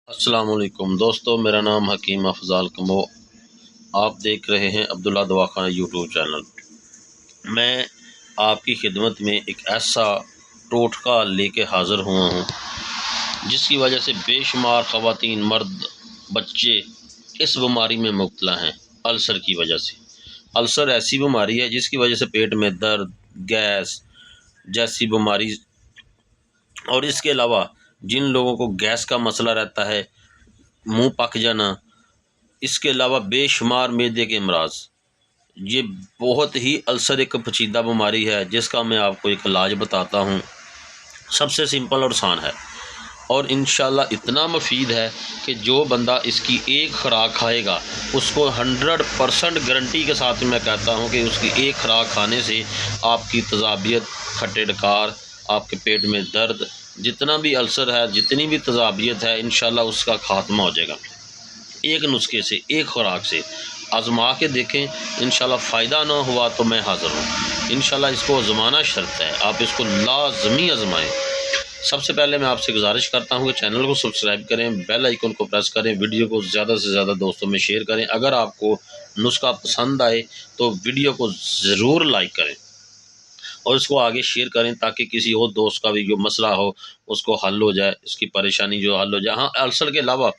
السلام علیکم دوستو، میرا نام حکیم افضال کمبو۔ آپ دیکھ رہے ہیں عبداللہ دواخانہ یوٹیوب چینل۔ میں آپ کی خدمت میں ایک ایسا ٹوٹکا لے کے حاضر ہوا ہوں جس کی وجہ سے بے شمار خواتین، مرد، بچے اس بیماری میں مبتلا ہیں، السر کی وجہ سے۔ السر ایسی بیماری ہے جس کی وجہ سے پیٹ میں درد، گیس جیسی بیماری، اور اس کے علاوہ جن لوگوں کو گیس کا مسئلہ رہتا ہے، منہ پک جانا، اس کے علاوہ بے شمار معدے کے امراض، یہ بہت ہی السر ایک پیچیدہ بیماری ہے جس کا میں آپ کو ایک علاج بتاتا ہوں۔ سب سے سمپل اور آسان ہے، اور انشاءاللہ اتنا مفید ہے کہ جو بندہ اس کی ایک خوراک کھائے گا اس کو 100% گارنٹی کے ساتھ میں کہتا ہوں کہ اس کی ایک خوراک کھانے سے آپ کی تذابیت، کھٹے ڈکار، آپ کے پیٹ میں درد، جتنا بھی السر ہے، جتنی بھی تذابیت ہے، انشاءاللہ اس کا خاتمہ ہو جائے گا۔ ایک نسخے سے، ایک خوراک سے آزما کے دیکھیں، انشاءاللہ فائدہ نہ ہوا تو میں حاضر ہوں۔ انشاءاللہ اس کو آزمانا شرط ہے، آپ اس کو لازمی آزمائیں۔ سب سے پہلے میں آپ سے گزارش کرتا ہوں کہ چینل کو سبسکرائب کریں، بیل آئیکن کو پریس کریں، ویڈیو کو زیادہ سے زیادہ دوستوں میں شیئر کریں۔ اگر آپ کو نسخہ پسند آئے تو ویڈیو کو ضرور لائک کریں اور اس کو آگے شیئر کریں تاکہ کسی اور دوست کا بھی جو مسئلہ ہو اس کو حل ہو جائے، اس کی پریشانی جو حل ہو جائے۔ ہاں، السر کے علاوہ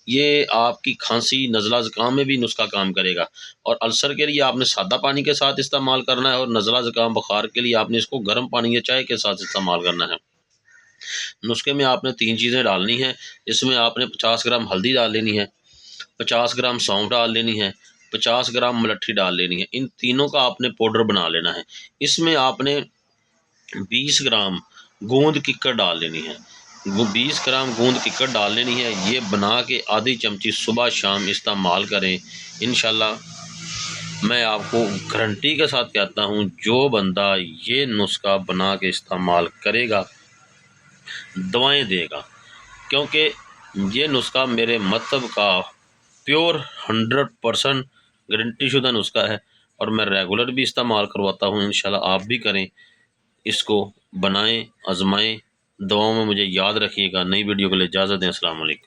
یہ آپ کی کھانسی، نزلہ زکام میں بھی نسخہ کام کرے گا، اور السر کے لیے آپ نے سادہ پانی کے ساتھ استعمال کرنا ہے، اور نزلہ زکام بخار کے لیے آپ نے اس کو گرم پانی یا چائے کے ساتھ استعمال کرنا ہے۔ نسخے میں آپ نے 3 چیزیں ڈالنی ہیں۔ اس میں آپ نے 50 گرام ہلدی ڈال لینی ہے، 50 گرام سونف ڈال لینی ہے، 50 گرام ملٹھی ڈال لینی ہے۔ ان تینوں کا آپ نے پاؤڈر بنا لینا ہے۔ اس میں آپ نے 20 گرام گوند ککڑ ڈال لینی ہے، وہ 20 گرام گوند ککڑ ڈال لینی ہے۔ یہ بنا کے آدھی چمچی صبح شام استعمال کریں، انشاءاللہ میں آپ کو گارنٹی کے ساتھ کہتا ہوں جو بندہ یہ نسخہ بنا کے استعمال کرے گا دوائیں دے گا، کیونکہ یہ نسخہ میرے مطلب کا پیور 100% گارنٹی شدہ نسخہ ہے، اور میں ریگولر بھی استعمال کرواتا ہوں۔ انشاءاللہ آپ بھی کریں، اس کو بنائیں، آزمائیں، دعاؤں میں مجھے یاد رکھیے گا۔ نئی ویڈیو کے لیے اجازت دیں۔ السلام علیکم۔